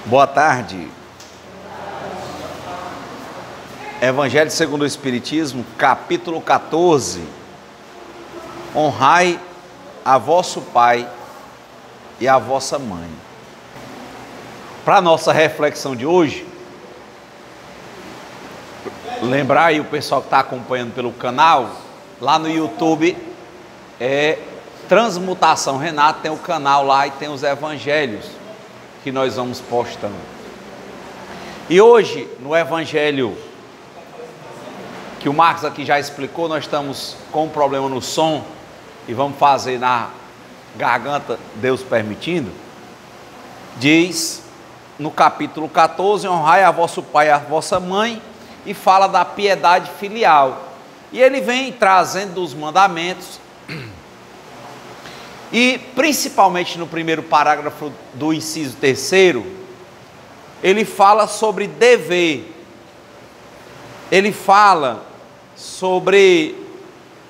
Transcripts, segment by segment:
Boa tarde. Evangelho segundo o Espiritismo, capítulo 14. Honrai a vosso pai e a vossa mãe. Para a nossa reflexão de hoje, lembrar aí o pessoal que está acompanhando pelo canal, lá no YouTube é Transmutação Renato, tem o canal lá e tem os evangelhos que nós vamos postando. E hoje, no evangelho que o Marcos aqui já explicou, nós estamos com um problema no som e vamos fazer na garganta, Deus permitindo. Diz no capítulo 14, honrai a vosso pai e a vossa mãe, e fala da piedade filial. E ele vem trazendo os mandamentos, e principalmente no primeiro parágrafo do inciso 3º, ele fala sobre dever, ele fala sobre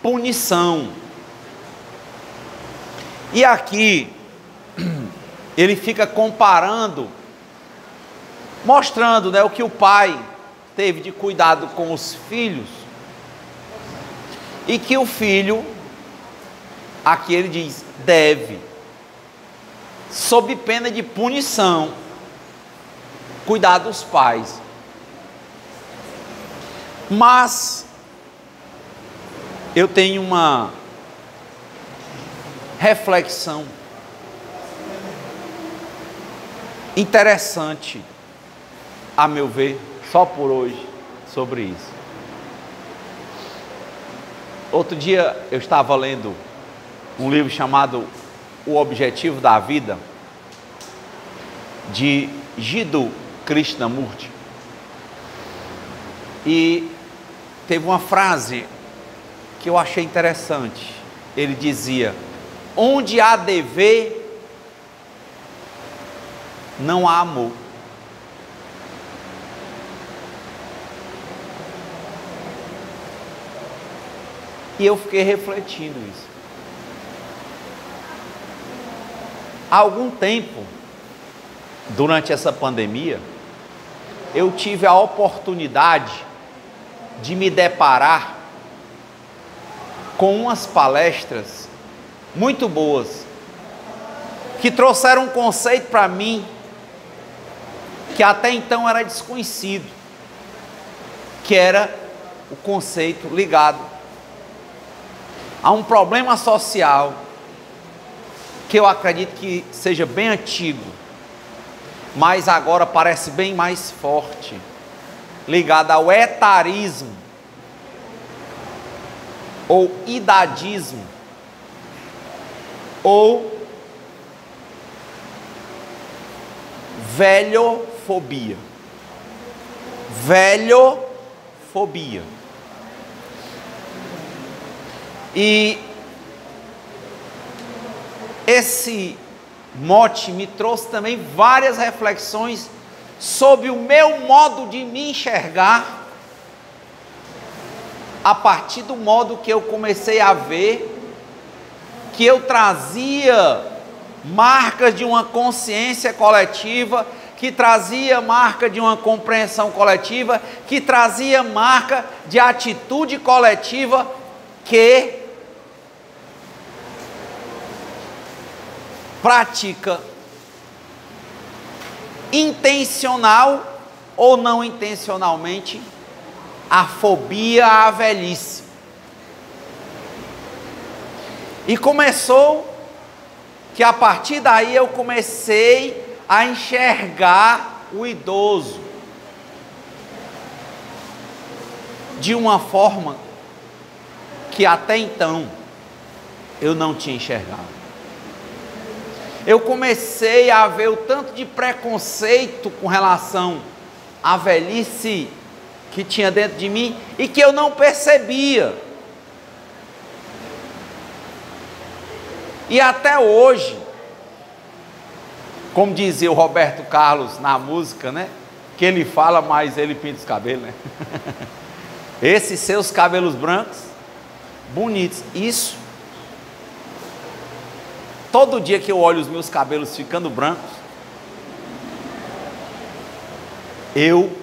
punição. E aqui ele fica comparando, mostrando, né, o que o pai teve de cuidado com os filhos, e que o filho, aqui ele diz, deve, sob pena de punição, cuidar dos pais. Mas eu tenho uma reflexão interessante, a meu ver, só por hoje, sobre isso. Outro dia eu estava lendo um livro chamado O Objetivo da Vida, de Jiddu Krishnamurti, e teve uma frase que eu achei interessante. Ele dizia: onde há dever, não há amor. E eu fiquei refletindo isso. Há algum tempo, durante essa pandemia, eu tive a oportunidade de me deparar com umas palestras muito boas, que trouxeram um conceito para mim que até então era desconhecido, que era o conceito ligado a um problema social que eu acredito que seja bem antigo, mas agora parece bem mais forte, ligado ao etarismo ou idadismo ou velhofobia. Velhofobia. E esse mote me trouxe também várias reflexões sobre o meu modo de me enxergar, a partir do modo que eu comecei a ver que eu trazia marcas de uma consciência coletiva, que trazia marca de uma compreensão coletiva, que trazia marca de atitude coletiva que pratica intencional ou não intencionalmente a fobia à velhice. E começou que a partir daí eu comecei a enxergar o idoso de uma forma que até então eu não tinha enxergado. Eu comecei a ver o tanto de preconceito com relação à velhice que tinha dentro de mim e que eu não percebia. E até hoje, como dizia o Roberto Carlos na música, né? Que ele fala, mas ele pinta os cabelos, né? Esses seus cabelos brancos, bonitos. Isso, todo dia que eu olho os meus cabelos ficando brancos, Eu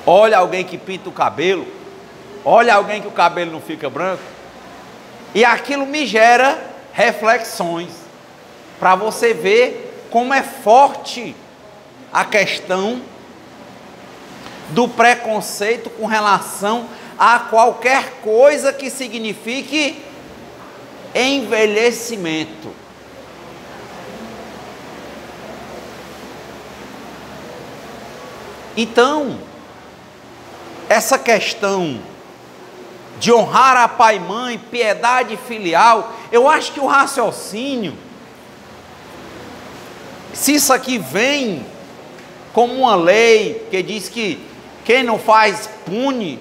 olho alguém que pinta o cabelo, olho alguém que o cabelo não fica branco, e aquilo me gera reflexões, para você ver como é forte a questão do preconceito com relação a qualquer coisa que signifique envelhecimento. Então, essa questão de honrar a pai e mãe, piedade filial, eu acho que o raciocínio, se isso aqui vem como uma lei que diz que quem não faz pune,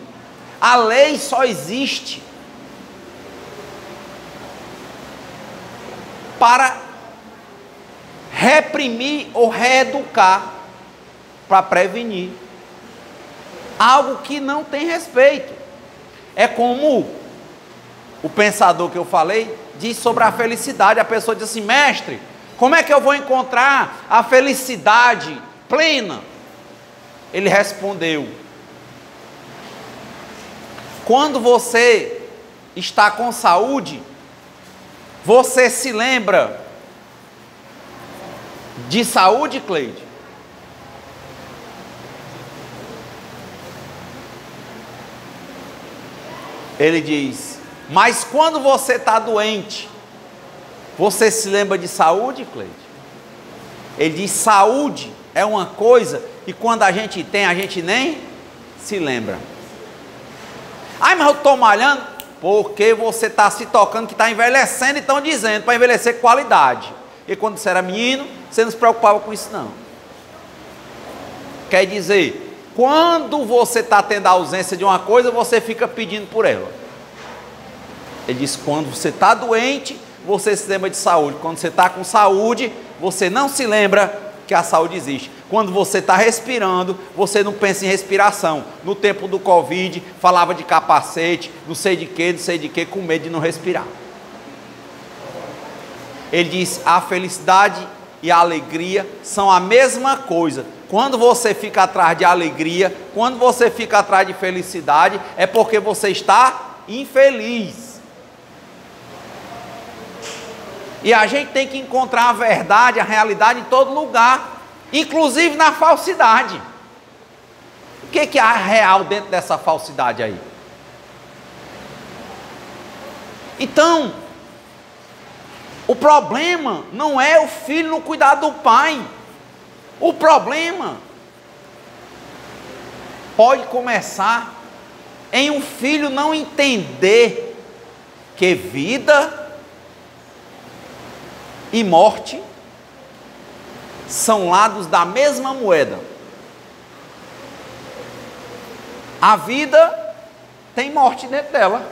a lei só existe para reprimir ou reeducar, para prevenir algo que não tem respeito. É como o pensador que eu falei diz sobre a felicidade. A pessoa diz assim: mestre, como é que eu vou encontrar a felicidade plena? Ele respondeu: quando você está com saúde, você se lembra de saúde, Cleide? Ele diz: mas quando você está doente, você se lembra de saúde, Cleide? Ele diz: saúde é uma coisa e quando a gente tem, a gente nem se lembra. Ai, mas eu estou malhando, porque você está se tocando que está envelhecendo e estão dizendo para envelhecer com qualidade. E quando você era menino, você não se preocupava com isso não. Quer dizer, quando você está tendo a ausência de uma coisa, você fica pedindo por ela. Ele diz: quando você está doente, você se lembra de saúde. Quando você está com saúde, você não se lembra que a saúde existe. Quando você está respirando, você não pensa em respiração. No tempo do Covid, falava de capacete, não sei de que, com medo de não respirar. Ele diz: a felicidade e a alegria são a mesma coisa. Quando você fica atrás de alegria, quando você fica atrás de felicidade, é porque você está infeliz. E a gente tem que encontrar a verdade, a realidade em todo lugar, inclusive na falsidade. O que há real dentro dessa falsidade aí? Então, o problema não é o filho não cuidar do pai. O problema pode começar em um filho não entender que vida e morte são lados da mesma moeda. A vida tem morte dentro dela.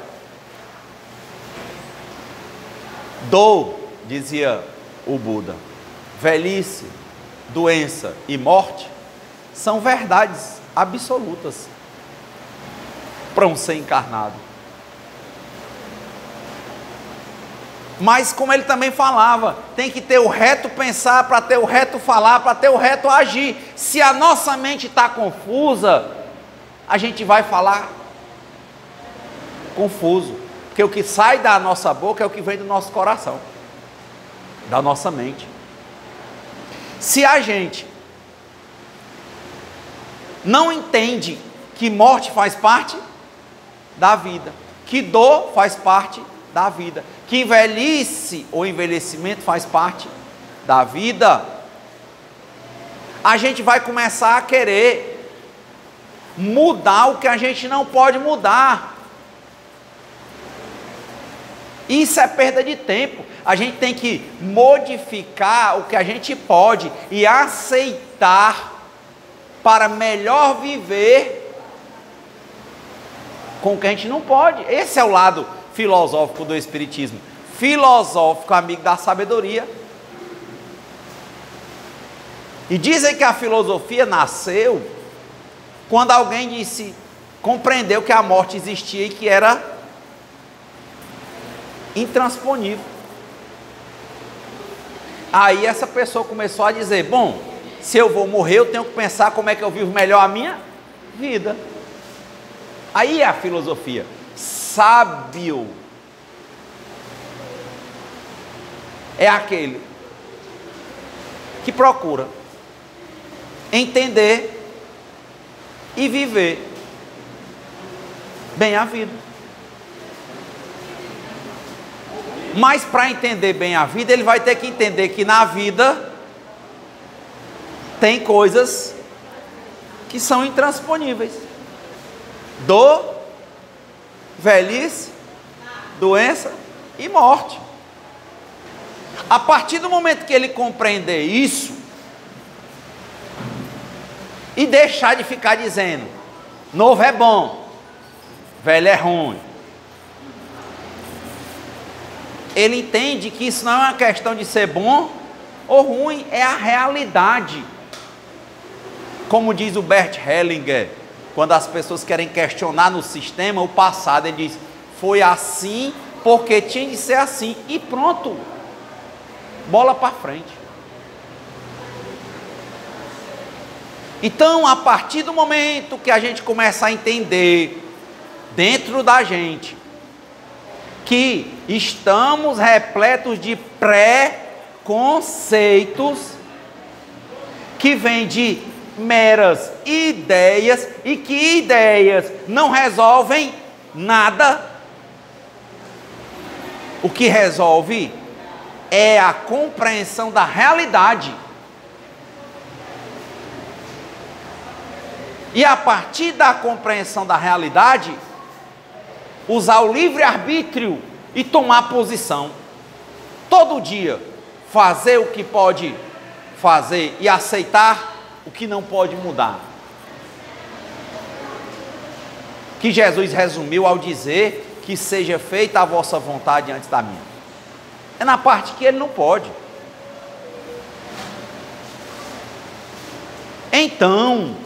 Dor, dizia o Buda, velhice, doença e morte são verdades absolutas para um ser encarnado. Mas como ele também falava, tem que ter o reto pensar para ter o reto falar, para ter o reto agir. Se a nossa mente está confusa, a gente vai falar confuso, porque o que sai da nossa boca é o que vem do nosso coração, da nossa mente. Se a gente não entende que morte faz parte da vida, que dor faz parte da vida, que velhice ou envelhecimento faz parte da vida, a gente vai começar a querer mudar o que a gente não pode mudar. Isso é perda de tempo. A gente tem que modificar o que a gente pode e aceitar para melhor viver com o que a gente não pode. Esse é o lado filosófico do Espiritismo. Filosófico, amigo da sabedoria. E dizem que a filosofia nasceu quando alguém compreendeu que a morte existia e que era intransponível. Aí essa pessoa começou a dizer: bom, se eu vou morrer, eu tenho que pensar como é que eu vivo melhor a minha vida. Aí é a filosofia. Sábio é aquele que procura entender e viver bem a vida. Mas para entender bem a vida, ele vai ter que entender que na vida tem coisas que são intransponíveis. Dor, velhice, doença e morte. A partir do momento que ele compreender isso e deixar de ficar dizendo novo é bom, velho é ruim, ele entende que isso não é uma questão de ser bom ou ruim, é a realidade. Como diz o Bert Hellinger, quando as pessoas querem questionar no sistema o passado, ele diz, foi assim porque tinha de ser assim, e pronto, bola para frente. Então, a partir do momento que a gente começa a entender dentro da gente que estamos repletos de preconceitos que vêm de meras ideias e que ideias não resolvem nada, o que resolve é a compreensão da realidade. E a partir da compreensão da realidade, usar o livre-arbítrio e tomar posição. Todo dia, fazer o que pode fazer e aceitar o que não pode mudar. Que Jesus resumiu ao dizer que seja feita a vossa vontade antes da minha. É na parte que ele não pode. Então,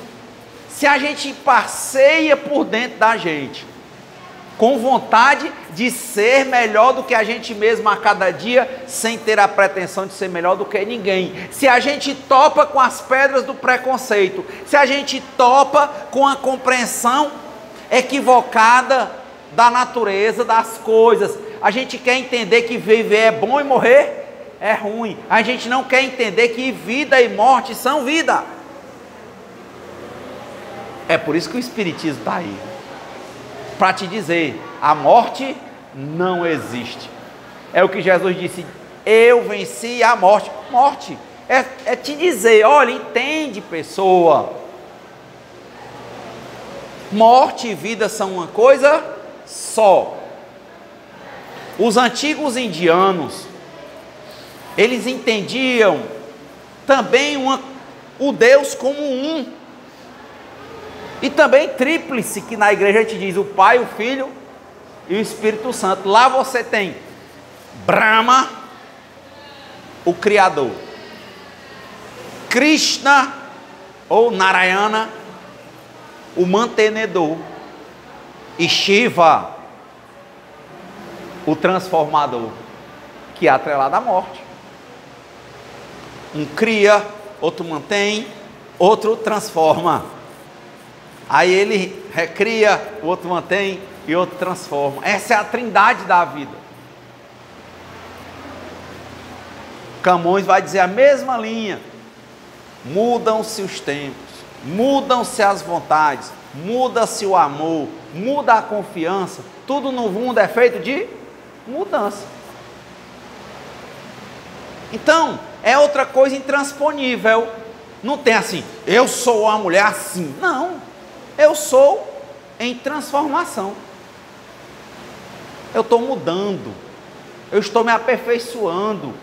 se a gente passeia por dentro da gente, com vontade de ser melhor do que a gente mesmo a cada dia, sem ter a pretensão de ser melhor do que ninguém, se a gente topa com as pedras do preconceito, se a gente topa com a compreensão equivocada da natureza das coisas, a gente quer entender que viver é bom e morrer é ruim, a gente não quer entender que vida e morte são vida. É por isso que o Espiritismo está aí, para te dizer, a morte não existe. É o que Jesus disse, eu venci a morte. Morte é te dizer, olha, entende, pessoa, morte e vida são uma coisa só. Os antigos indianos, eles entendiam também o Deus como um, e também tríplice, que na igreja a gente diz o Pai, o Filho e o Espírito Santo. Lá você tem Brahma, o Criador, Krishna ou Narayana, o mantenedor, e Shiva, o transformador, que é atrelado à morte. Um cria, outro mantém, outro transforma. Aí ele recria, o outro mantém e o outro transforma. Essa é a trindade da vida. Camões vai dizer a mesma linha. Mudam-se os tempos, mudam-se as vontades, muda-se o amor, muda a confiança. Tudo no mundo é feito de mudança. Então, é outra coisa intransponível. Não tem assim, eu sou uma mulher assim. Não. Eu sou em transformação. Eu estou mudando. Eu estou me aperfeiçoando.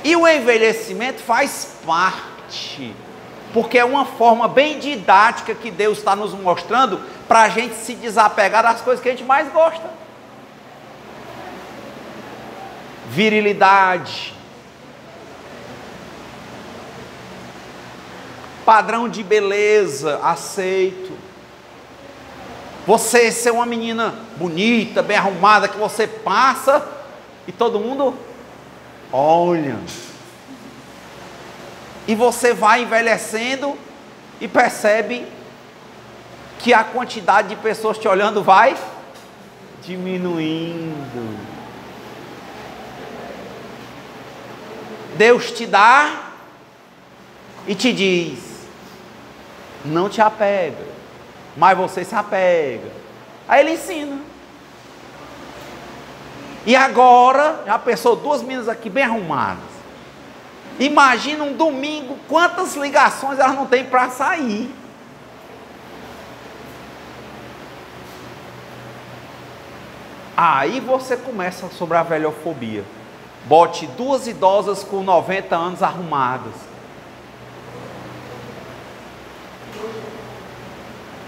E o envelhecimento faz parte. Porque é uma forma bem didática que Deus está nos mostrando para a gente se desapegar das coisas que a gente mais gosta. Virilidade. Padrão de beleza aceito. Você ser uma menina bonita, bem arrumada, que você passa e todo mundo olha. E você vai envelhecendo e percebe que a quantidade de pessoas te olhando vai diminuindo. Deus te dá e te diz: não te apega, mas você se apega. Aí Ele ensina. E agora, já pensou, 2 meninas aqui bem arrumadas. Imagina um domingo, quantas ligações elas não têm para sair. Aí você começa sobre a velhofobia. Bote 2 idosas com 90 anos arrumadas.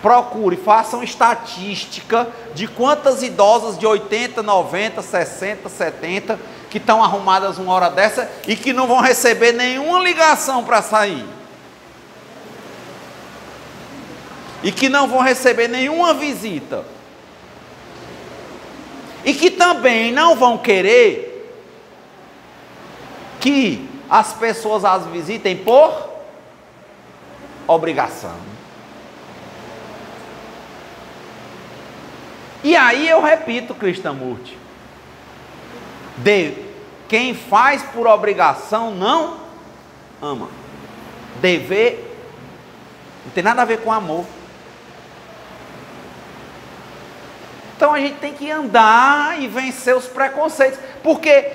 Procure, façam estatística de quantas idosas de 80, 90, 60, 70 que estão arrumadas uma hora dessa e que não vão receber nenhuma ligação para sair. E que não vão receber nenhuma visita. E que também não vão querer que as pessoas as visitem por obrigação. E aí eu repito, Krishnamurti, quem faz por obrigação não ama. Dever não tem nada a ver com amor. Então a gente tem que andar e vencer os preconceitos, porque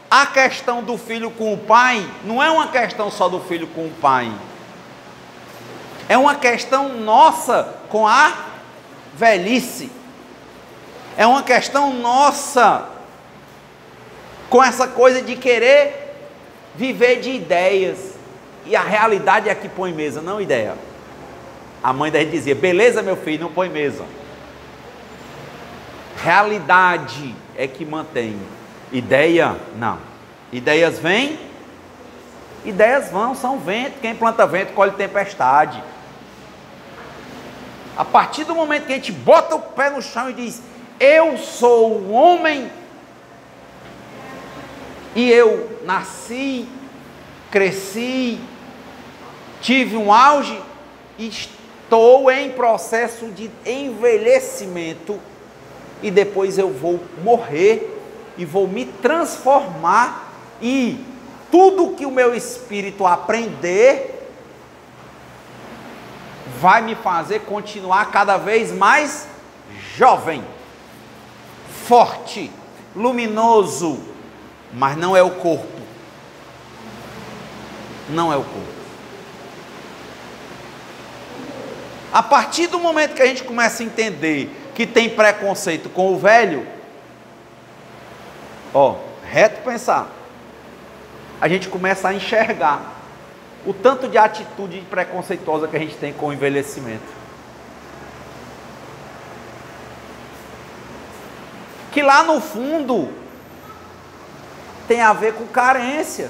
a questão do filho com o pai não é uma questão só do filho com o pai, é uma questão nossa com a velhice, é uma questão nossa com essa coisa de querer viver de ideias, e a realidade é que põe mesa, não ideia. A mãe da gente dizia: beleza, meu filho, não põe mesa. Realidade é que mantém. Ideia, não. Ideias vêm, ideias vão, são vento. Quem planta vento colhe tempestade. A partir do momento que a gente bota o pé no chão e diz: eu sou um homem, e eu nasci, cresci, tive um auge, estou em processo de envelhecimento, e depois eu vou morrer e vou me transformar, e tudo que o meu espírito aprender vai me fazer continuar cada vez mais jovem, forte, luminoso, mas não é o corpo. Não é o corpo. A partir do momento que a gente começa a entender que tem preconceito com o velho, reto pensar, a gente começa a enxergar o tanto de atitude preconceituosa que a gente tem com o envelhecimento. Que lá no fundo tem a ver com carência.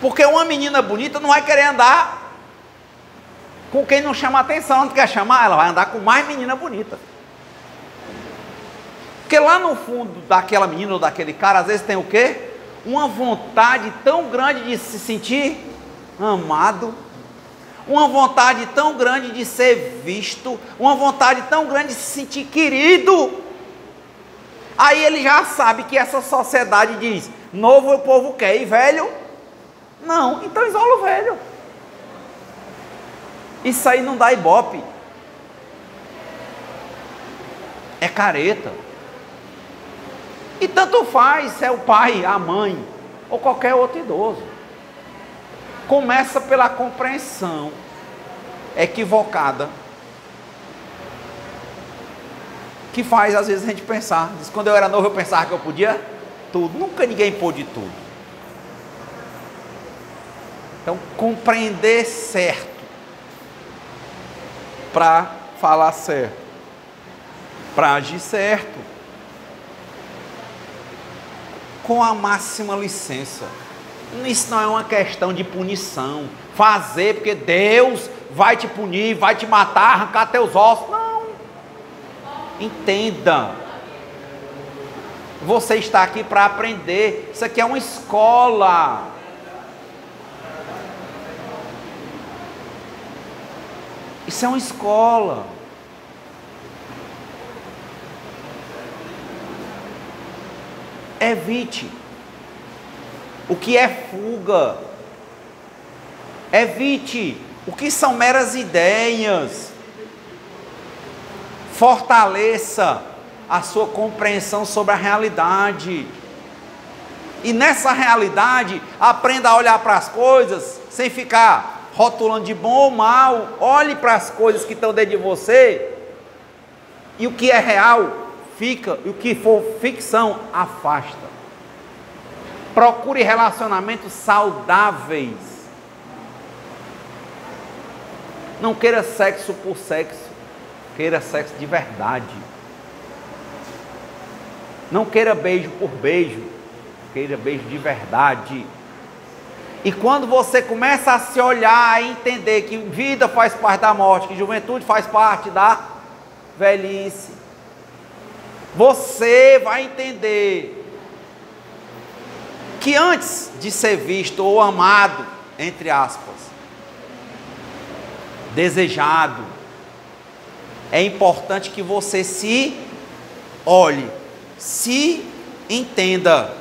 Porque uma menina bonita não vai querer andar com quem não chama atenção. Não quer chamar, ela vai andar com mais menina bonita. Porque lá no fundo daquela menina ou daquele cara, às vezes tem o quê? Uma vontade tão grande de se sentir amado, uma vontade tão grande de ser visto, uma vontade tão grande de se sentir querido. Aí ele já sabe que essa sociedade diz: novo o povo quer, e velho não, então isola o velho. Isso aí não dá ibope, é careta. E tanto faz se é o pai, a mãe ou qualquer outro idoso. Começa pela compreensão equivocada, que faz às vezes a gente pensar. Diz: quando eu era novo eu pensava que eu podia tudo. Nunca ninguém pôde tudo. Então, compreender certo para falar certo, para agir certo, com a máxima licença. Isso não é uma questão de punição, fazer porque Deus vai te punir, vai te matar, arrancar teus ossos. Não. Entenda Você está aqui para aprender. Isso aqui é uma escola. Isso é uma escola. Evite o que é fuga. Evite o que são meras ideias. Fortaleça a sua compreensão sobre a realidade. E nessa realidade, aprenda a olhar para as coisas sem ficar rotulando de bom ou mal. Olhe para as coisas que estão dentro de você. E o que é real, fica. E o que for ficção, afasta. Procure relacionamentos saudáveis. Não queira sexo por sexo. Queira sexo de verdade. Não queira beijo por beijo. Queira beijo de verdade. E quando você começa a se olhar e entender que vida faz parte da morte, que juventude faz parte da velhice, você vai entender que antes de ser visto ou amado, entre aspas, desejado, é importante que você se olhe, se entenda,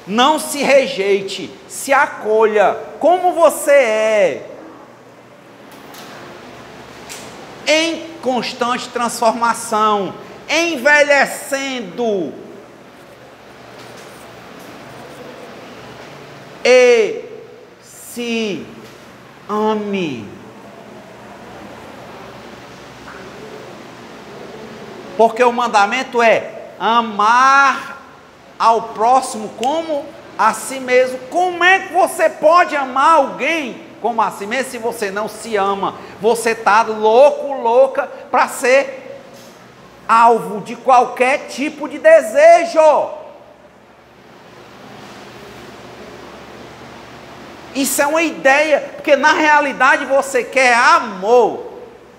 não se rejeite, se acolha como você é, em constante transformação, envelhecendo e se ame. Porque o mandamento é amar ao próximo como a si mesmo. Como é que você pode amar alguém como a si mesmo se você não se ama? Você está louco, louca para ser alvo de qualquer tipo de desejo. Isso é uma ideia, porque na realidade você quer amor.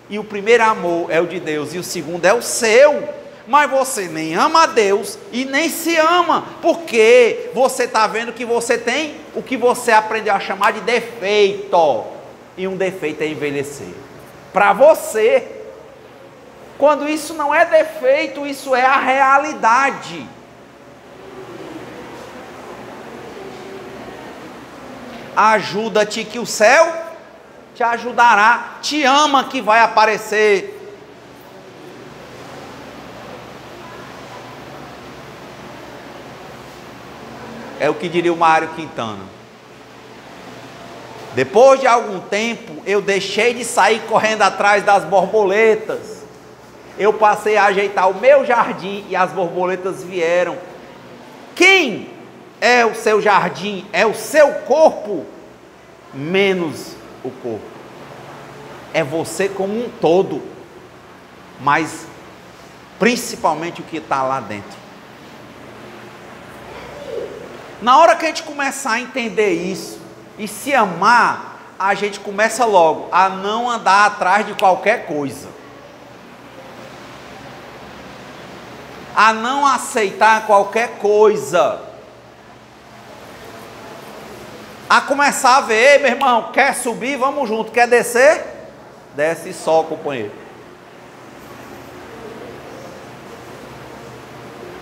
E o primeiro amor é o de Deus e o segundo é o seu. Mas você nem ama a Deus e nem se ama, porque você está vendo que você tem o que você aprendeu a chamar de defeito. E um defeito é envelhecer. Para você, quando isso não é defeito, isso é a realidade. Ajuda-te que o céu te ajudará. Te ama que vai aparecer. É o que diria o Mário Quintana. Depois de algum tempo, eu deixei de sair correndo atrás das borboletas. Eu passei a ajeitar o meu jardim e as borboletas vieram. Quem é o seu jardim? É o seu corpo, menos o corpo. É você como um todo, mas principalmente o que está lá dentro. Na hora que a gente começar a entender isso e se amar, a gente começa logo a não andar atrás de qualquer coisa, a não aceitar qualquer coisa, a começar a ver: ei, meu irmão, quer subir? Vamos junto. Quer descer? Desce só, companheiro.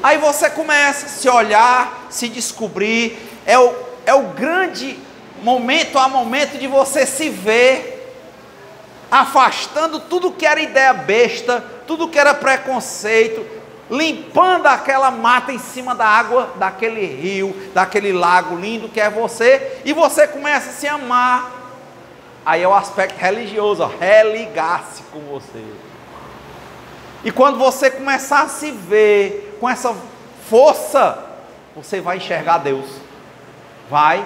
Aí você começa a se olhar, se descobrir. É o grande momento a momento de você se ver afastando tudo que era ideia besta, tudo que era preconceito, limpando aquela mata em cima da água, daquele rio, daquele lago lindo que é você, e você começa a se amar. Aí é o aspecto religioso, religar-se com você. E quando você começar a se ver com essa força, você vai enxergar Deus. Vai.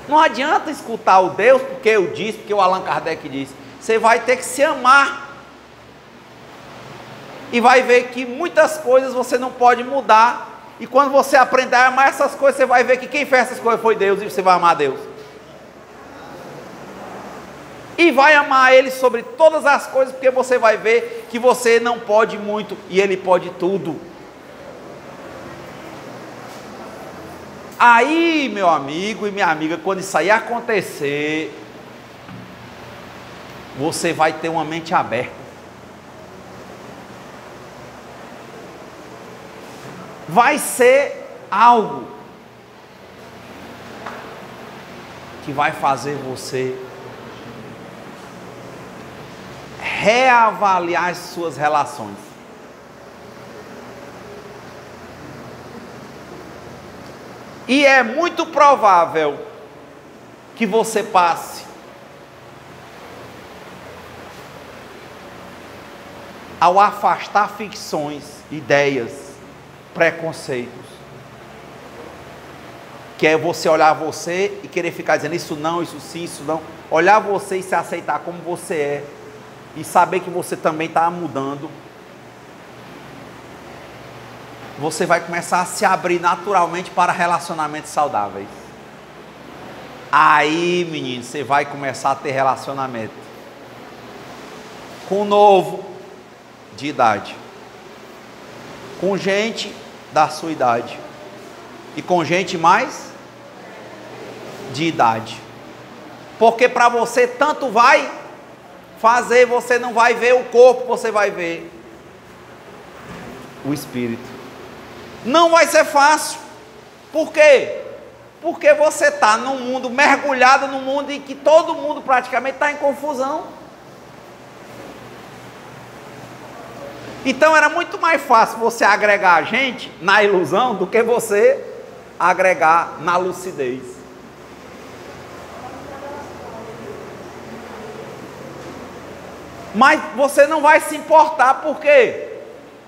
Não adianta escutar o Deus porque eu disse, porque o Allan Kardec disse. Você vai ter que se amar. E vai ver que muitas coisas você não pode mudar. E quando você aprender a amar essas coisas, você vai ver que quem fez essas coisas foi Deus, e você vai amar Deus. E vai amar Ele sobre todas as coisas, porque você vai ver que você não pode muito e Ele pode tudo. Aí, meu amigo e minha amiga, quando isso aí acontecer, você vai ter uma mente aberta. Vai ser algo que vai fazer você reavaliar as suas relações. E é muito provável que você passe ao afastar ficções, ideias, preconceitos, que é você olhar você e querer ficar dizendo isso não, isso sim, isso não. Olhar você e se aceitar como você é. E saber que você também está mudando. Você vai começar a se abrir naturalmente para relacionamentos saudáveis. Aí, menino, você vai começar a ter relacionamento com novo de idade, com gente da sua idade e com gente mais de idade. Porque para você tanto vai fazer, você não vai ver o corpo, você vai ver o espírito. Não vai ser fácil. Por quê? Porque você está num mundo, mergulhado num mundo em que todo mundo praticamente está em confusão. Então era muito mais fácil você agregar a gente na ilusão do que você agregar na lucidez. Mas você não vai se importar, por quê?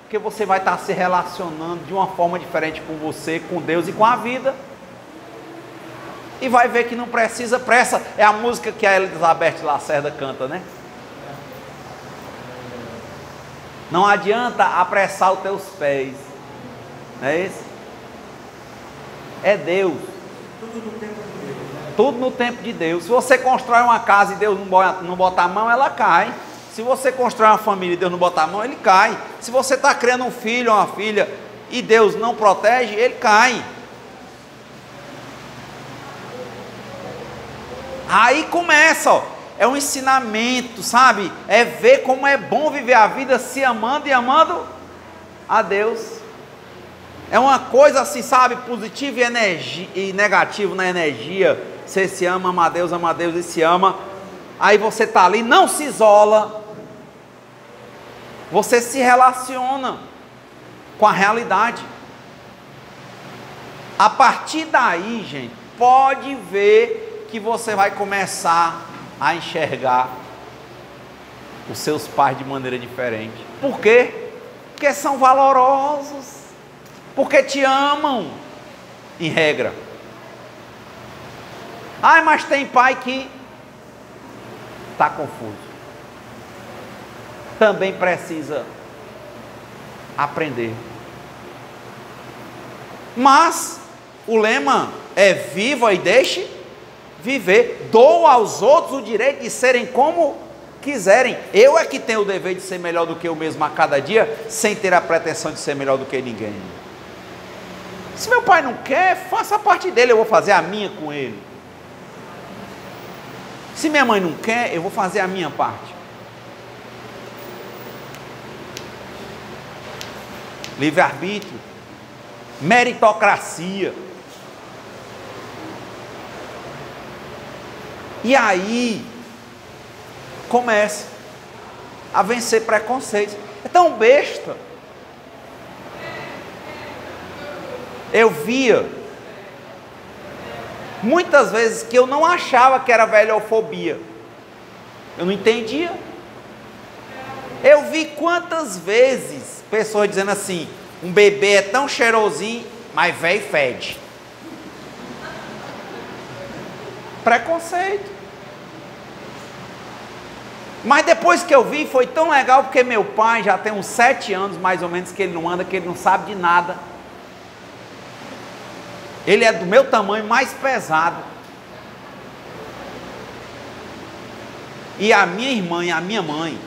Porque você vai estar se relacionando de uma forma diferente com você, com Deus e com a vida. E vai ver que não precisa pressa. É a música que a Elizabeth Lacerda canta, né? Não adianta apressar os teus pés. Não é isso? É Deus. Tudo no tempo de Deus, né? Tudo no tempo de Deus. Se você constrói uma casa e Deus não bota a mão, ela cai. Se você constrói uma família e Deus não botar a mão, ele cai. Se você está criando um filho ou uma filha e Deus não protege, ele cai. Aí começa, ó, é um ensinamento, sabe? É ver como é bom viver a vida se amando e amando a Deus. É uma coisa assim, sabe? Positiva e negativo na energia. Você se ama a Deus e se ama. Aí você está ali, não se isola. Você se relaciona com a realidade. A partir daí, gente, pode ver que você vai começar a enxergar os seus pais de maneira diferente. Por quê? Porque são valorosos. Porque te amam, em regra. Ai, mas tem pai que está confuso. Também precisa aprender. Mas o lema é: viva e deixe viver. Doa aos outros o direito de serem como quiserem. Eu é que tenho o dever de ser melhor do que eu mesmo a cada dia, sem ter a pretensão de ser melhor do que ninguém. Se meu pai não quer, faça a parte dele, eu vou fazer a minha com ele. Se minha mãe não quer, eu vou fazer a minha parte. Livre-arbítrio, meritocracia. E aí começa a vencer preconceitos. É tão besta. Eu via muitas vezes que eu não achava que era velhofobia. Eu não entendia. Eu vi quantas vezes pessoas dizendo assim: um bebê é tão cheirosinho, mas velho fede. Preconceito. Mas depois que eu vi, foi tão legal, porque meu pai já tem uns 7 anos mais ou menos que ele não anda, que ele não sabe de nada. Ele é do meu tamanho, mais pesado. E a minha irmã e a minha mãe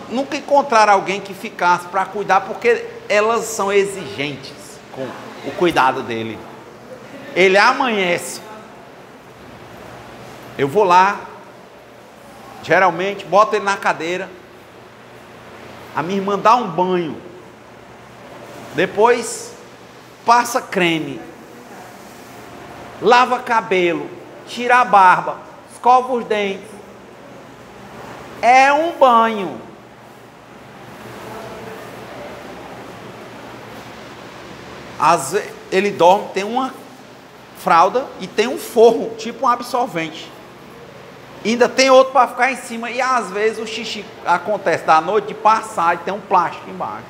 nunca encontraram alguém que ficasse para cuidar, porque elas são exigentes com o cuidado dele. Ele amanhece, eu vou lá, geralmente boto ele na cadeira, a minha irmã dá um banho, depois passa creme, lava cabelo, tira a barba, escova os dentes. É um banho. Às vezes ele dorme, tem uma fralda e tem um forro, tipo um absorvente. Ainda tem outro para ficar em cima. E às vezes o xixi acontece da noite de passar e tem um plástico embaixo.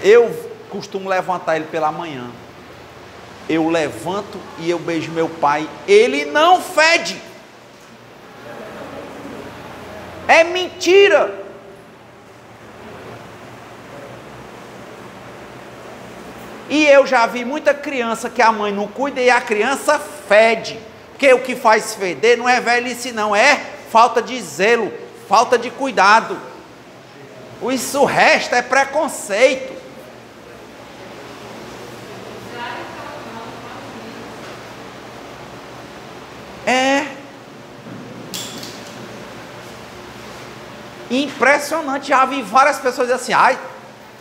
Eu costumo levantar ele pela manhã. Eu levanto e eu beijo meu pai. Ele não fede. É mentira. E eu já vi muita criança que a mãe não cuida e a criança fede. Porque o que faz feder não é velhice não, é falta de zelo, falta de cuidado. Isso o resto é preconceito. É impressionante. Já vi várias pessoas dizer assim: ai,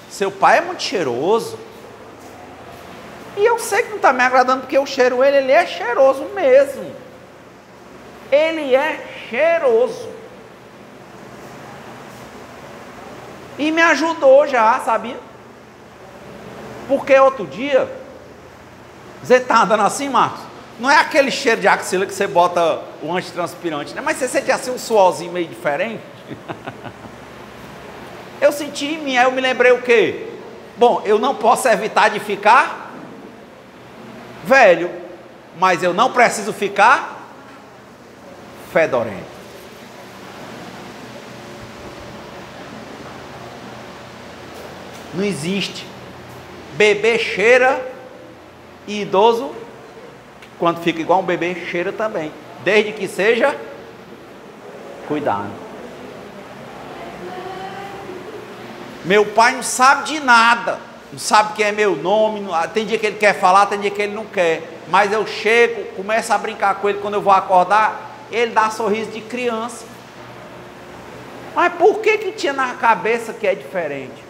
seu pai é muito cheiroso. E eu sei que não está me agradando, porque eu cheiro ele é cheiroso mesmo. Ele é cheiroso. E me ajudou já, sabia? Porque outro dia, você está andando assim, Marcos? Não é aquele cheiro de axila que você bota o antitranspirante, né? Mas você sente assim um suorzinho meio diferente. Eu senti em mim, aí eu me lembrei o quê? Bom, eu não posso evitar de ficar velho, mas eu não preciso ficar fedorento. Não existe. Bebê cheira e idoso, quando fica igual um bebê, cheira também. Desde que seja cuidado. Meu pai não sabe de nada. Não sabe quem é meu nome. Tem dia que ele quer falar, tem dia que ele não quer. Mas eu chego, começo a brincar com ele quando eu vou acordar. Ele dá sorriso de criança. Mas por que tinha na cabeça que é diferente?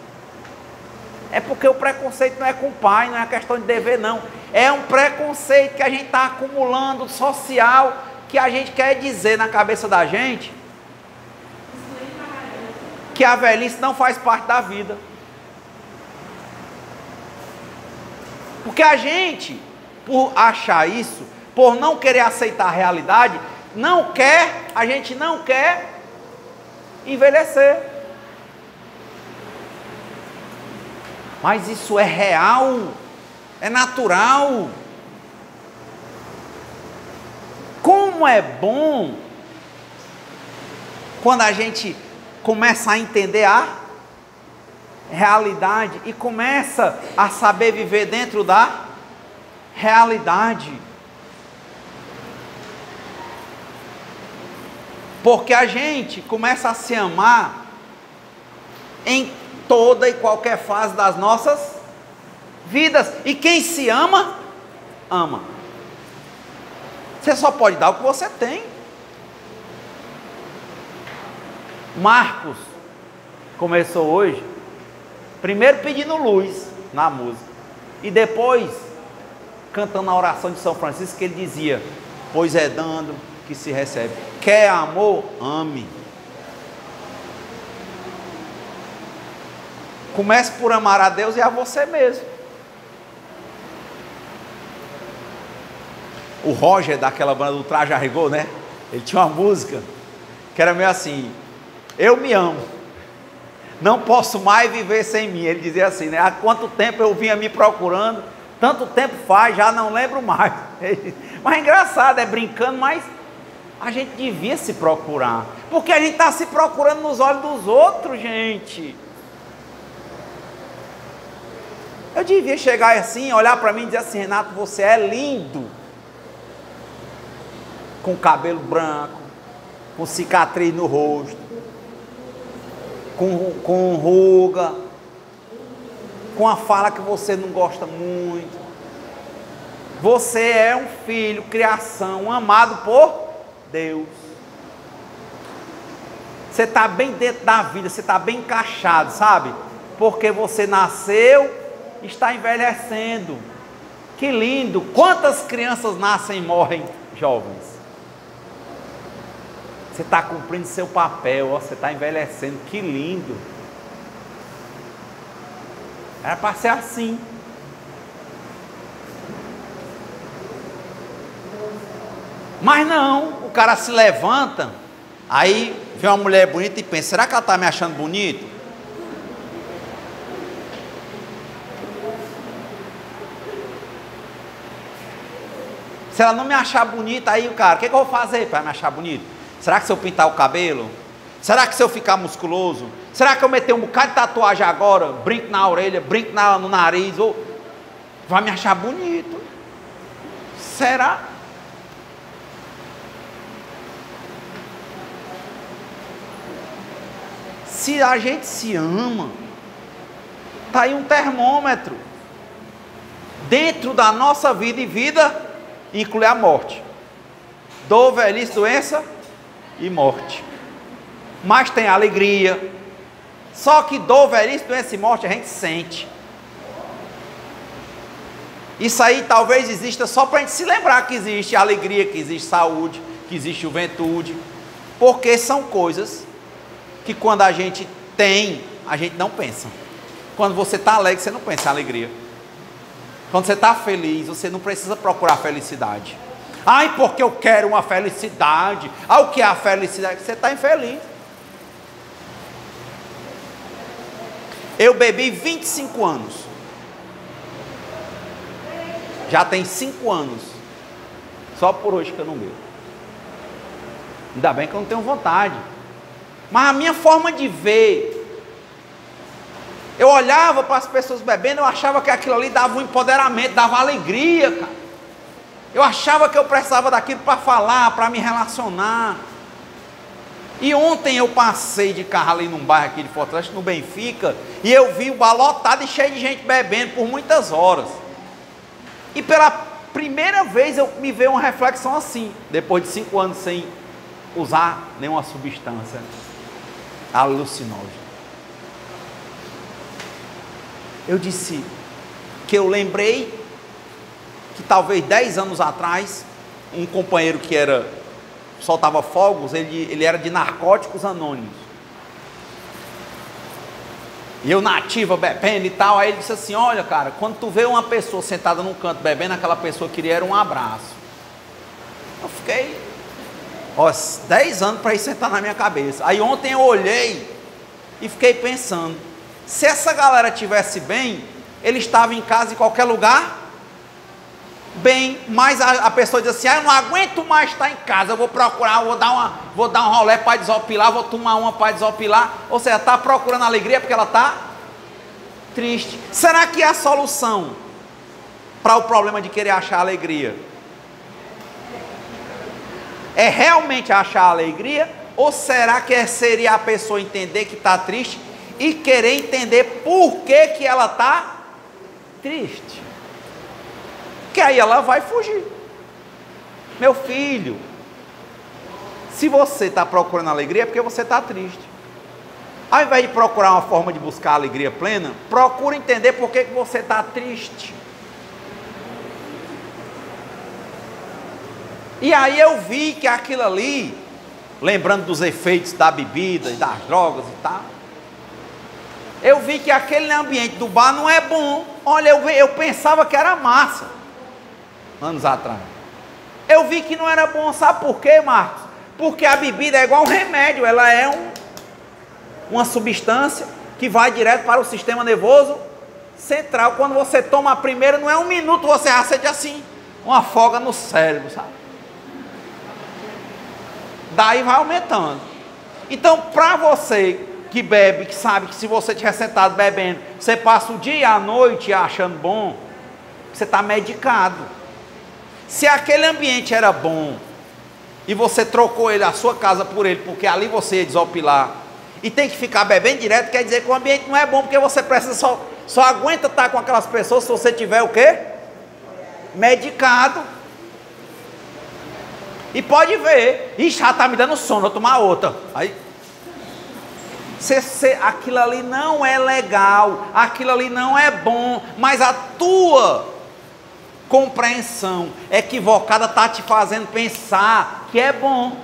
É porque o preconceito não é com o pai, não é questão de dever não. É um preconceito que a gente está acumulando, social, que a gente quer dizer na cabeça da gente que a velhice não faz parte da vida. Porque a gente, por achar isso, por não querer aceitar a realidade, a gente não quer envelhecer. Mas isso é real, é natural. Como é bom quando a gente começa a entender a realidade e começa a saber viver dentro da realidade. Porque a gente começa a se amar em toda e qualquer fase das nossas vidas. E quem se ama, ama. Você só pode dar o que você tem. Marcos começou hoje, primeiro pedindo luz na música, e depois cantando a oração de São Francisco, que ele dizia: pois é dando que se recebe. Quer amor? Ame. Comece por amar a Deus e a você mesmo. O Roger, daquela banda do Traje a Rigor, né? Ele tinha uma música que era meio assim: eu me amo, não posso mais viver sem mim. Ele dizia assim, né? Há quanto tempo eu vinha me procurando, tanto tempo faz, já não lembro mais. Mas é engraçado, é brincando, mas a gente devia se procurar, porque a gente está se procurando nos olhos dos outros, gente. Eu devia chegar assim, olhar para mim e dizer assim: Renato, você é lindo. com cabelo branco, com cicatriz no rosto, com ruga, com a fala que você não gosta muito. Você é um filho, criação, amado por Deus. Você está bem dentro da vida, você está bem encaixado, sabe? Porque você nasceu, está envelhecendo. Que lindo! Quantas crianças nascem e morrem jovens? Você está cumprindo seu papel, ó, você está envelhecendo, que lindo! Era para ser assim. Mas não, o cara se levanta, aí vê uma mulher bonita e pensa, será que ela está me achando bonito? Se ela não me achar bonita, aí o cara, o que eu vou fazer para me achar bonito? Será que se eu pintar o cabelo? Será que se eu ficar musculoso? Será que eu meter um bocado de tatuagem agora, brinco na orelha, brinco no nariz, ou vai me achar bonito? Será? Se a gente se ama, está aí um termômetro. Dentro da nossa vida, e vida inclui a morte. Dor, velhice, doença e morte. Mas tem alegria. Só que dor, velhice, doença e morte a gente sente. Isso aí talvez exista só para a gente se lembrar que existe alegria, que existe saúde, que existe juventude. Porque são coisas que quando a gente tem, a gente não pensa. Quando você está alegre, você não pensa em alegria. Quando você está feliz, você não precisa procurar felicidade. Ai, porque eu quero uma felicidade. Ah, o que é a felicidade? Você está infeliz. Eu bebi 25 anos. Já tem 5 anos. Só por hoje que eu não bebo. Ainda bem que eu não tenho vontade. Mas a minha forma de ver, eu olhava para as pessoas bebendo, eu achava que aquilo ali dava um empoderamento, dava alegria, cara. Eu achava que eu precisava daquilo para falar, para me relacionar. E ontem eu passei de carro ali num bairro aqui de Fortaleza, no Benfica, e eu vi o bar lotado e cheio de gente bebendo por muitas horas. E pela primeira vez me veio uma reflexão assim, depois de 5 anos sem usar nenhuma substância alucinógena. Eu disse que eu lembrei que talvez 10 anos atrás, um companheiro que soltava fogos, ele era de Narcóticos Anônimos. E eu na ativa bebendo e tal, aí ele disse assim, olha cara, quando tu vê uma pessoa sentada num canto bebendo, aquela pessoa queria era um abraço. Eu fiquei 10 anos para ir sentar na minha cabeça. Aí ontem eu olhei e fiquei pensando, se essa galera tivesse bem, ele estava em casa em qualquer lugar, bem, mas a pessoa diz assim, eu não aguento mais estar em casa, eu vou procurar, vou dar um rolê para desopilar, vou tomar uma para desopilar, ou seja, está procurando alegria porque ela está triste. Será que a solução para o problema de querer achar alegria é realmente achar alegria, ou será que seria a pessoa entender que está triste e querer entender por que ela está triste? Que aí ela vai fugir. Meu filho, se você está procurando alegria é porque você está triste. Ao invés de procurar uma forma de buscar alegria plena, procura entender por que você está triste. E aí eu vi que aquilo ali, lembrando dos efeitos da bebida e das drogas e tal, eu vi que aquele ambiente do bar não é bom. Olha, eu pensava que era massa, anos atrás. Eu vi que não era bom, sabe por quê, Marcos? Porque a bebida é igual um remédio, ela é uma substância que vai direto para o sistema nervoso central. Quando você toma a primeira, não é 1 minuto, você já sente assim, uma folga no cérebro, sabe? Daí vai aumentando. Então, para você que bebe, que sabe que se você estiver sentado bebendo, você passa o dia e a noite achando bom, você está medicado. Se aquele ambiente era bom, e você trocou ele, a sua casa por ele, porque ali você ia desopilar, e tem que ficar bebendo direto, quer dizer que o ambiente não é bom, porque você precisa só aguenta estar com aquelas pessoas se você tiver o quê? Medicado. E pode ver, ixi, já está me dando sono, vou tomar outra. Aí, aquilo ali não é legal, aquilo ali não é bom, mas a tua compreensão equivocada está te fazendo pensar que é bom.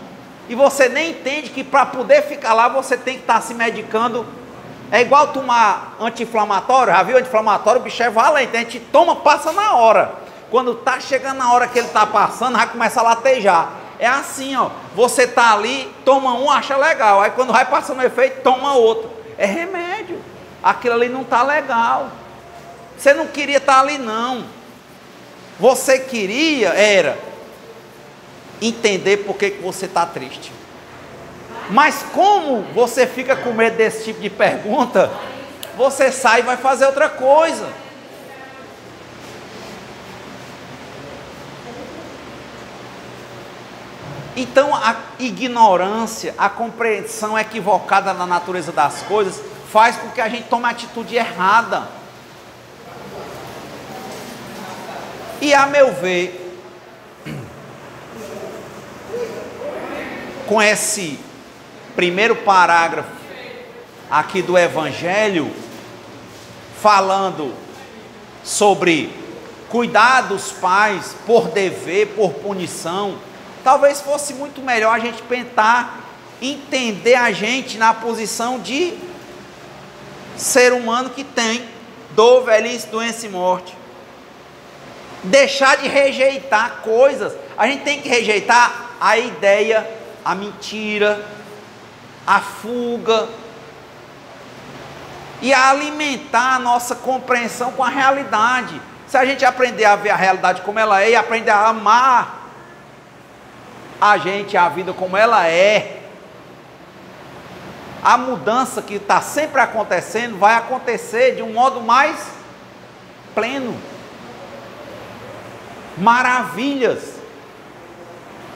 E você nem entende que para poder ficar lá você tem que estar se medicando. É igual tomar anti-inflamatório, já viu? Anti-inflamatório, o bicho é valente, a gente toma, passa na hora. Quando está chegando na hora que ele está passando, já começa a latejar. É assim, ó, você está ali, toma um, acha legal, aí quando vai passando o efeito, toma outro. É remédio, aquilo ali não está legal. Você não queria estar ali não. Você queria, entender por que você está triste. Mas como você fica com medo desse tipo de pergunta, você sai e vai fazer outra coisa. Então a ignorância, a compreensão equivocada da natureza das coisas, faz com que a gente tome a atitude errada. E a meu ver, com esse primeiro parágrafo aqui do Evangelho, falando sobre cuidar dos pais por dever, por punição, talvez fosse muito melhor a gente tentar entender a gente na posição de ser humano que tem dor, velhice, doença e morte. Deixar de rejeitar coisas. A gente tem que rejeitar a ideia, a mentira, a fuga, e a alimentar a nossa compreensão com a realidade. Se a gente aprender a ver a realidade como ela é e aprender a amar a gente, a vida como ela é, a mudança que está sempre acontecendo vai acontecer de um modo mais pleno. Maravilhas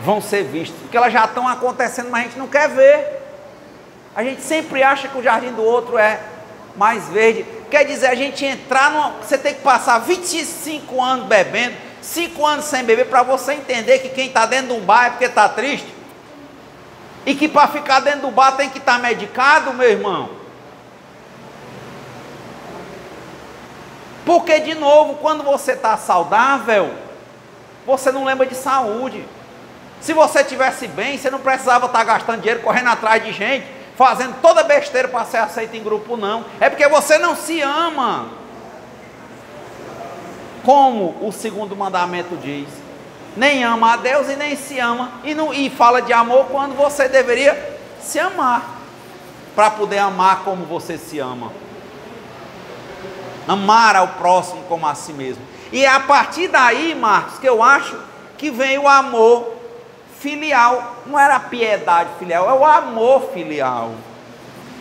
vão ser vistas, porque elas já estão acontecendo, mas a gente não quer ver. A gente sempre acha que o jardim do outro é mais verde. Quer dizer, a gente entrar você tem que passar 25 anos bebendo, 5 anos sem beber, para você entender que quem está dentro de um bar é porque está triste, e que para ficar dentro do bar tem que estar medicado, meu irmão. Porque, de novo, quando você está saudável, você não lembra de saúde. Se você estivesse bem, você não precisava estar gastando dinheiro, correndo atrás de gente, fazendo toda besteira para ser aceito em grupo, não. É porque você não se ama. Como o segundo mandamento diz, nem ama a Deus e nem se ama. E fala de amor quando você deveria se amar, para poder amar como você se ama. Amar ao próximo como a si mesmo. E é a partir daí, Marcos, que eu acho que vem o amor filial. Não era a piedade filial, é o amor filial.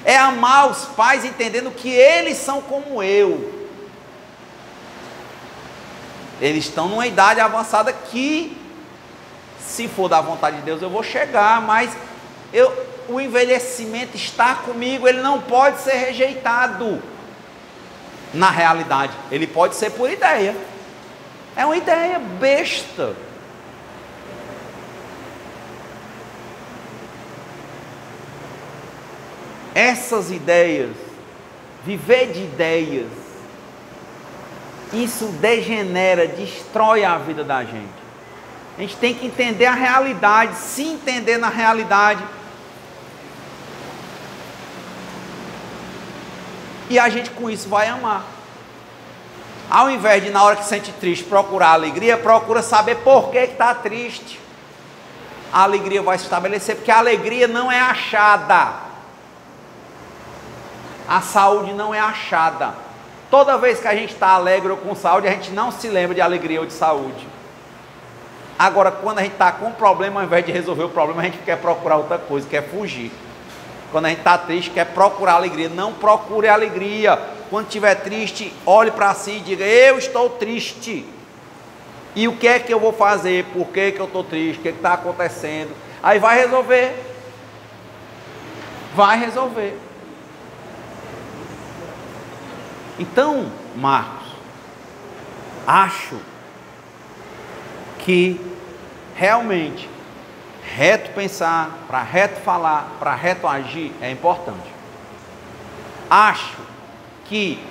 É amar os pais entendendo que eles são como eu. Eles estão numa idade avançada que, se for da vontade de Deus, eu vou chegar, mas o envelhecimento está comigo, ele não pode ser rejeitado. Na realidade, ele pode ser por ideia. É uma ideia besta. Essas ideias, viver de ideias, isso degenera, destrói a vida da gente. A gente tem que entender a realidade, se entender na realidade. E a gente com isso vai amar. Ao invés de, na hora que se sente triste, procurar alegria, procura saber por que está triste. A alegria vai se estabelecer, porque a alegria não é achada. A saúde não é achada. Toda vez que a gente está alegre ou com saúde, a gente não se lembra de alegria ou de saúde. Agora, quando a gente está com um problema, ao invés de resolver o problema, a gente quer procurar outra coisa, quer fugir. Quando a gente está triste, quer procurar alegria. Não procure alegria. Quando estiver triste, olhe para si e diga: eu estou triste. E o que é que eu vou fazer? Por que eu estou triste? O que está acontecendo? Aí vai resolver. Vai resolver. Então, Marcos, acho que realmente reto pensar, para reto falar, para reto agir é importante. Acho que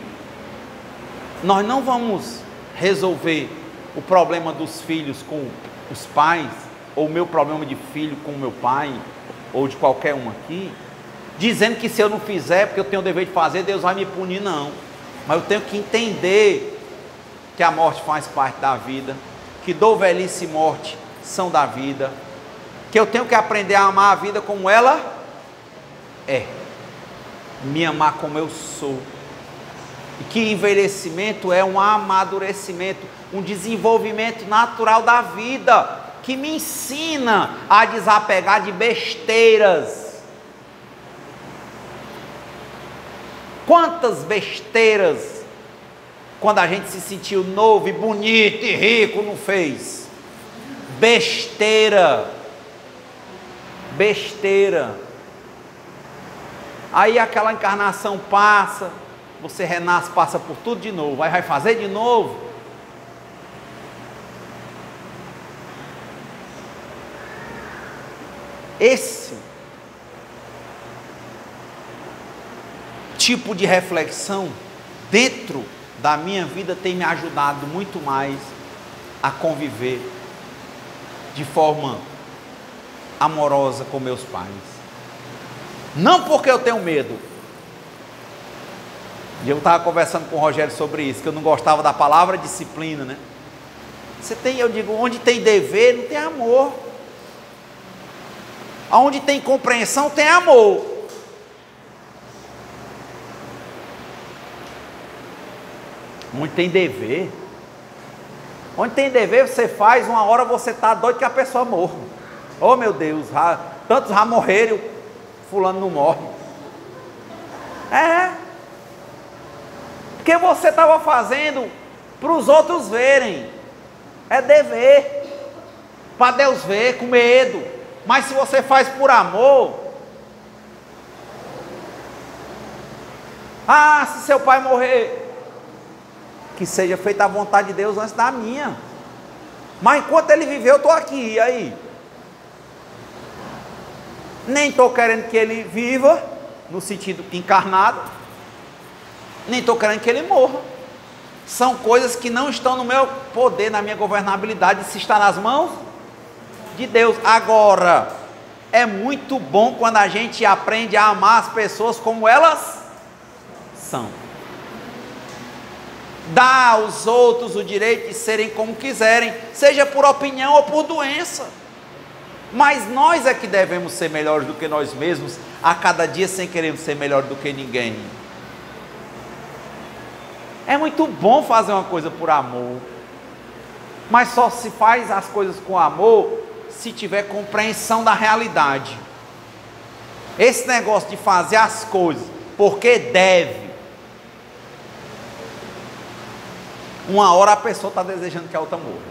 nós não vamos resolver o problema dos filhos com os pais, ou o meu problema de filho com o meu pai, ou de qualquer um aqui, dizendo que se eu não fizer, porque eu tenho o dever de fazer, Deus vai me punir, não. Mas eu tenho que entender que a morte faz parte da vida, que dor, velhice e morte são da vida, que eu tenho que aprender a amar a vida como ela é, me amar como eu sou, e que envelhecimento é um amadurecimento, um desenvolvimento natural da vida, que me ensina a desapegar de besteiras. Quantas besteiras, quando a gente se sentiu novo e bonito e rico, não fez? Besteira. Besteira. Aí aquela encarnação passa, você renasce, passa por tudo de novo, aí vai fazer de novo. Esse tipo de reflexão dentro da minha vida tem me ajudado muito mais a conviver de forma amorosa com meus pais. Não porque eu tenho medo. E eu estava conversando com o Rogério sobre isso, que eu não gostava da palavra disciplina, né? Eu digo, onde tem dever não tem amor. Onde tem compreensão tem amor. Onde tem dever, você faz, uma hora você está doido que a pessoa morra. Oh meu Deus, tantos já morreram, fulano não morre. É, porque você estava fazendo para os outros verem, é dever, para Deus ver, com medo. Mas se você faz por amor, se seu pai morrer, que seja feita a vontade de Deus antes da minha. Mas enquanto ele viveu, eu estou aqui, e aí? Nem estou querendo que ele viva, no sentido encarnado, nem estou querendo que ele morra. São coisas que não estão no meu poder, na minha governabilidade, se está nas mãos de Deus. Agora, é muito bom quando a gente aprende a amar as pessoas como elas são. Dá aos outros o direito de serem como quiserem, seja por opinião ou por doença. Mas nós é que devemos ser melhores do que nós mesmos, a cada dia, sem querer ser melhor do que ninguém. É muito bom fazer uma coisa por amor, mas só se faz as coisas com amor se tiver compreensão da realidade. Esse negócio de fazer as coisas porque deve, uma hora a pessoa está desejando que a outra morra,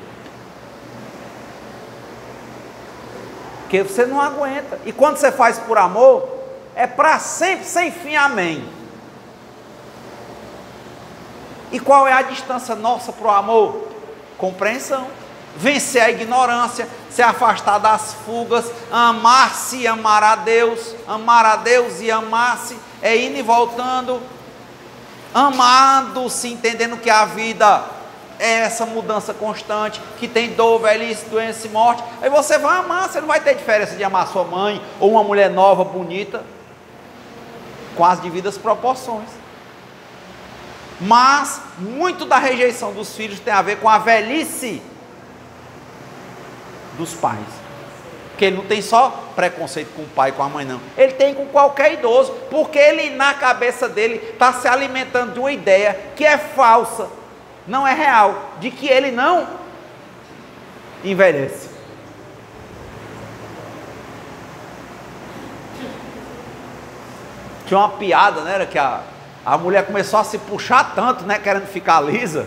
porque você não aguenta. E quando você faz por amor, é para sempre, sem fim, amém. E qual é a distância nossa para o amor? Compreensão, vencer a ignorância, se afastar das fugas, amar-se e amar a Deus e amar-se, é indo e voltando, amando-se, entendendo que a vida é essa mudança constante, que tem dor, velhice, doença e morte. Aí você vai amar, você não vai ter diferença de amar sua mãe, ou uma mulher nova, bonita, com as devidas proporções. Mas muito da rejeição dos filhos tem a ver com a velhice dos pais, porque ele não tem só preconceito com o pai e com a mãe, não, ele tem com qualquer idoso, porque ele, na cabeça dele, está se alimentando de uma ideia que é falsa, não é real, de que ele não envelhece. Tinha uma piada, né, era que a mulher começou a se puxar tanto, né, querendo ficar lisa,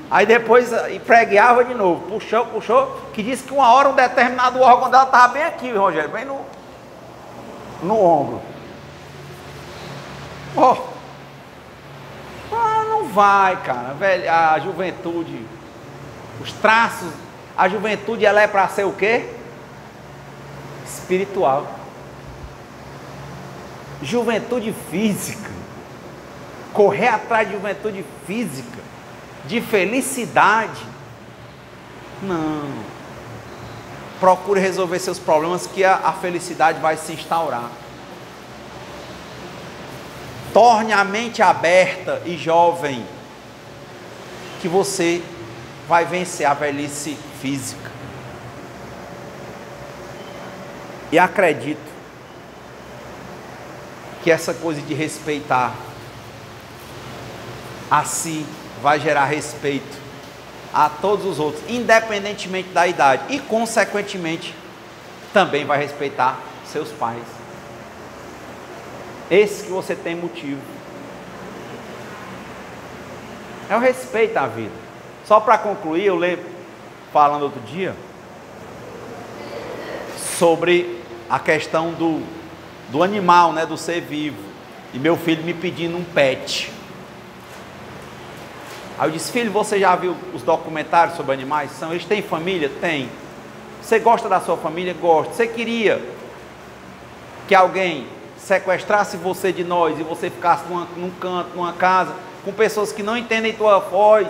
Aí depois pregueava de novo, puxou, que disse que uma hora um determinado órgão dela estava bem aqui, Rogério, bem no ombro. Não vai, cara, velho, a juventude, os traços, a juventude ela é para ser o quê? Espiritual. Juventude física, correr atrás de juventude física, de felicidade, não. Procure resolver seus problemas que a felicidade vai se instaurar. Torne a mente aberta e jovem, que você vai vencer a velhice física. E acredito que essa coisa de respeitar a si vai gerar respeito a todos os outros, independentemente da idade, e consequentemente também vai respeitar seus pais. Esse que você tem motivo é o respeito à vida. Só para concluir, eu leio falando outro dia sobre a questão do animal, né, do ser vivo, e meu filho me pedindo um pet. Aí eu disse: filho, você já viu os documentários sobre animais? Eles têm família? Tem. Você gosta da sua família? Gosto. Você queria que alguém sequestrasse você de nós e você ficasse num canto, numa casa, com pessoas que não entendem tua voz,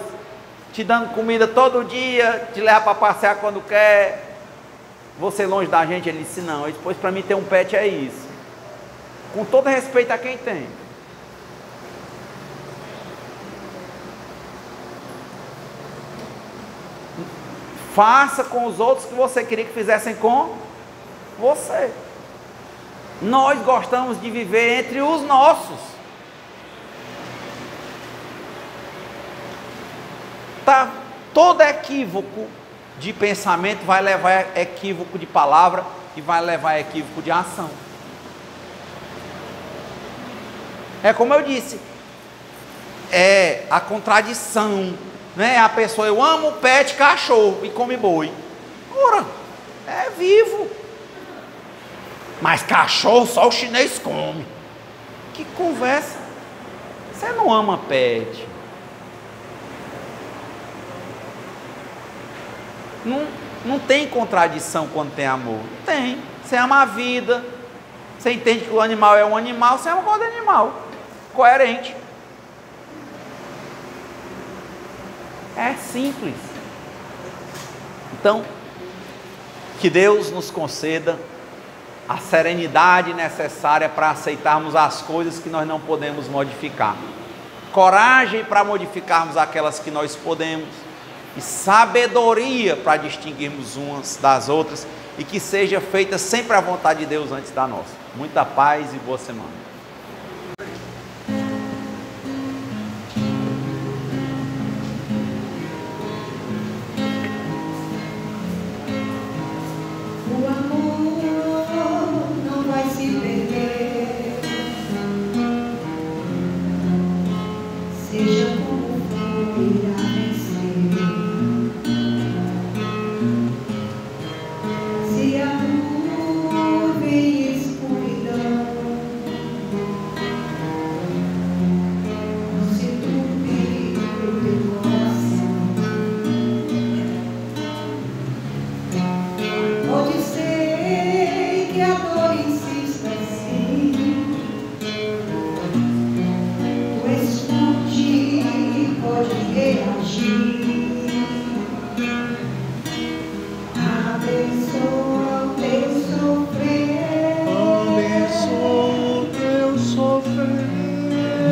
te dando comida todo dia, te leva para passear quando quer, você longe da gente? Ele disse: não. Ele disse: pois para mim ter um pet é isso. Com todo respeito a quem tem. Faça com os outros o que você queria que fizessem com você. Nós gostamos de viver entre os nossos. Tá? Todo equívoco de pensamento vai levar a equívoco de palavra e vai levar a equívoco de ação. É como eu disse, é a contradição, né? A pessoa: eu amo pet cachorro e come boi. Ora, é vivo. Mas cachorro só o chinês come. Que conversa. Você não ama pet. Não tem contradição quando tem amor. Não tem. Você ama a vida. Você entende que o animal é um animal. Você ama o animal. Coerente. É simples. Então, que Deus nos conceda a serenidade necessária para aceitarmos as coisas que nós não podemos modificar, coragem para modificarmos aquelas que nós podemos, e sabedoria para distinguirmos umas das outras, e que seja feita sempre a vontade de Deus antes da nossa. Muita paz e boa semana.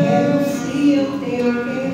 Renuncia o teu querer.